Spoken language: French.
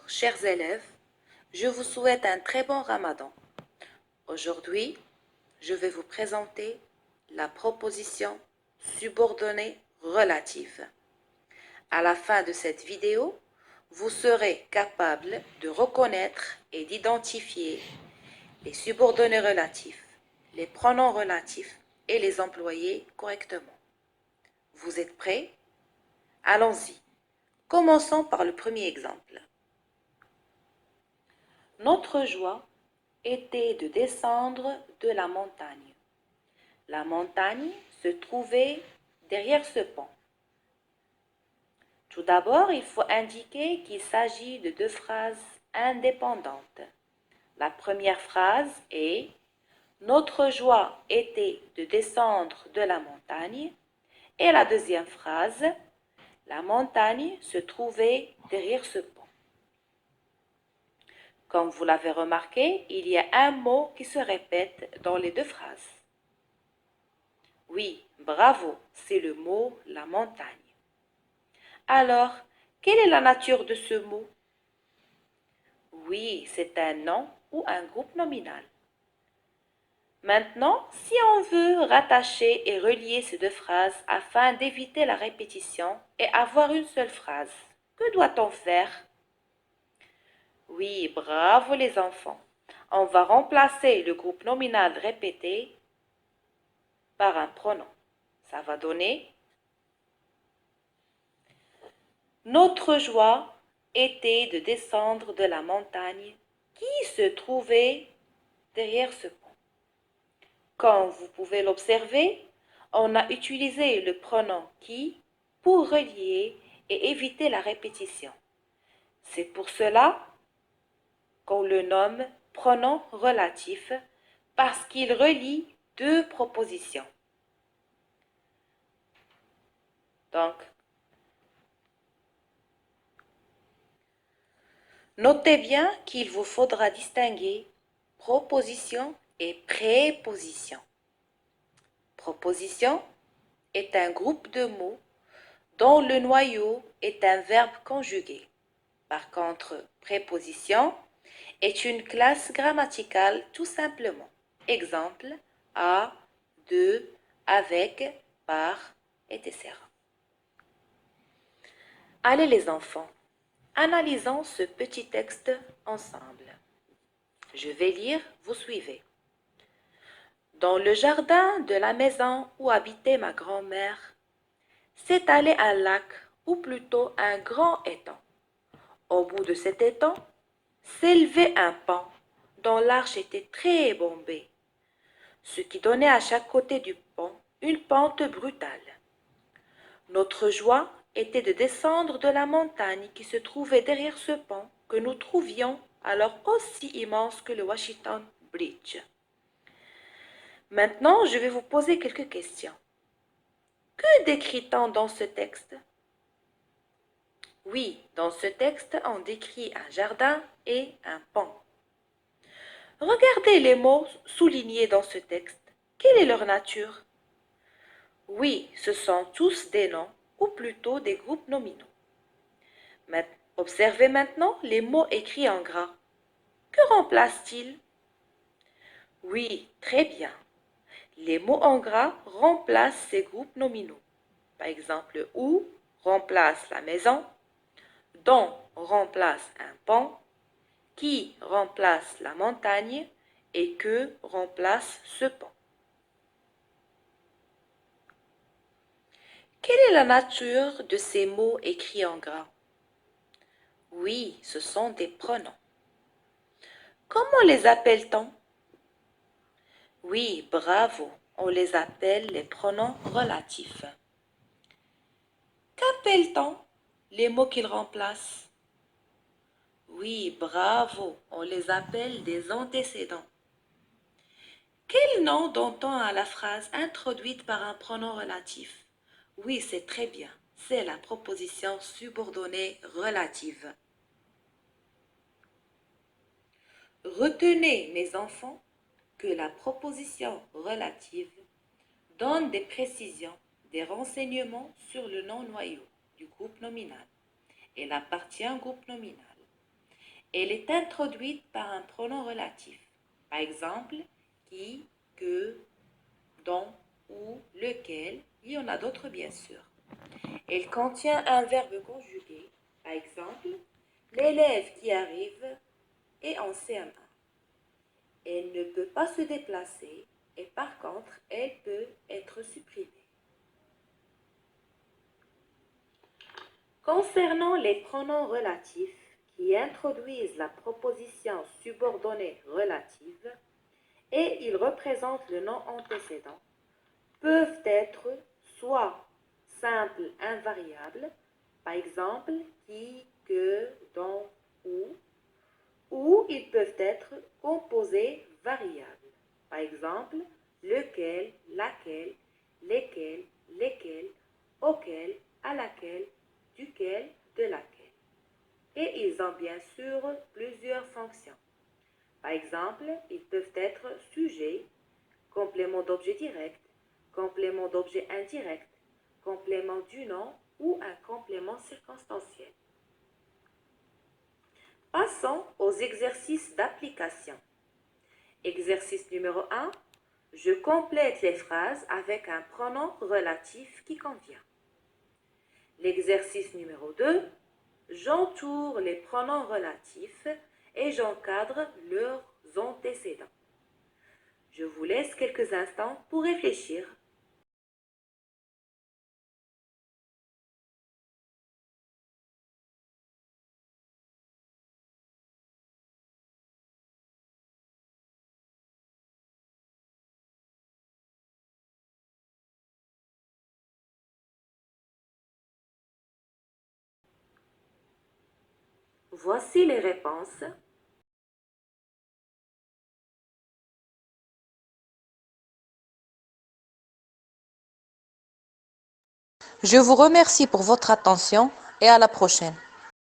chers élèves, je vous souhaite un très bon Ramadan. Aujourd'hui, je vais vous présenter la proposition subordonnée relative. À la fin de cette vidéo, vous serez capable de reconnaître et d'identifier les subordonnés relatifs, les pronoms relatifs et les employer correctement. Vous êtes prêts? Allons-y. Commençons par le premier exemple. Notre joie était de descendre de la montagne. La montagne se trouvait derrière ce pont. Tout d'abord, il faut indiquer qu'il s'agit de deux phrases indépendantes. La première phrase est « Notre joie était de descendre de la montagne » et la deuxième phrase « La montagne se trouvait derrière ce pont ». Comme vous l'avez remarqué, il y a un mot qui se répète dans les deux phrases. Oui, bravo, c'est le mot « la montagne ». Alors, quelle est la nature de ce mot? Oui, c'est un nom ou un groupe nominal. Maintenant, si on veut rattacher et relier ces deux phrases afin d'éviter la répétition et avoir une seule phrase, que doit-on faire? Oui, bravo les enfants. On va remplacer le groupe nominal répété par un pronom. Ça va donner « Notre joie était de descendre de la montagne qui se trouvait derrière ce pont. » Comme vous pouvez l'observer, on a utilisé le pronom « qui » pour relier et éviter la répétition. C'est pour cela qu'on le nomme pronom relatif parce qu'il relie deux propositions. Donc, notez bien qu'il vous faudra distinguer proposition et préposition. Proposition est un groupe de mots dont le noyau est un verbe conjugué. Par contre, préposition est une classe grammaticale tout simplement. Exemple, à, de, avec, par, etc. Allez les enfants, analysons ce petit texte ensemble. Je vais lire, vous suivez. Dans le jardin de la maison où habitait ma grand-mère, s'étalait un lac, ou plutôt un grand étang. Au bout de cet étang, s'élevait un pont dont l'arche était très bombée, ce qui donnait à chaque côté du pont une pente brutale. Notre joie était de descendre de la montagne qui se trouvait derrière ce pont que nous trouvions alors aussi immense que le Washington Bridge. Maintenant, je vais vous poser quelques questions. Que décrit-on dans ce texte? Oui, dans ce texte, on décrit un jardin et un pont. Regardez les mots soulignés dans ce texte. Quelle est leur nature? Oui, ce sont tous des noms, ou plutôt des groupes nominaux. Observez maintenant les mots écrits en gras. Que remplacent-ils? Oui, très bien. Les mots en gras remplacent ces groupes nominaux. Par exemple, où remplace la maison, dont remplace un pont, qui remplace la montagne et que remplace ce pont. Quelle est la nature de ces mots écrits en gras? Oui, ce sont des pronoms. Comment les appelle-t-on? Oui, bravo, on les appelle les pronoms relatifs. Qu'appelle-t-on les mots qu'ils remplacent? Oui, bravo, on les appelle des antécédents. Quel nom donne-t-on à la phrase introduite par un pronom relatif? Oui, c'est très bien, c'est la proposition subordonnée relative. Retenez, mes enfants, que la proposition relative donne des précisions, des renseignements sur le nom noyau du groupe nominal et la partie en groupe nominal. Elle est introduite par un pronom relatif. Par exemple, qui, que, dont ou lequel. Il y en a d'autres bien sûr. Elle contient un verbe conjugué. Par exemple, l'élève qui arrive est en CM1. Elle ne peut pas se déplacer et par contre, elle peut être supprimée. Concernant les pronoms relatifs qui introduisent la proposition subordonnée relative et ils représentent le nom antécédent, peuvent être soit simples invariables, par exemple qui, que, dont, ou ils peuvent être composés variables, par exemple lequel, laquelle, lesquels, lesquels, auquel, à laquelle, duquel, de laquelle. Et ils ont bien sûr plusieurs fonctions. Par exemple, ils peuvent être sujet, complément d'objet direct, complément d'objet indirect, complément du nom ou un complément circonstanciel. Passons aux exercices d'application. Exercice numéro 1. Je complète les phrases avec un pronom relatif qui convient. L'exercice numéro 2. J'entoure les pronoms relatifs et j'encadre leurs antécédents. Je vous laisse quelques instants pour réfléchir. Voici les réponses. Je vous remercie pour votre attention et à la prochaine.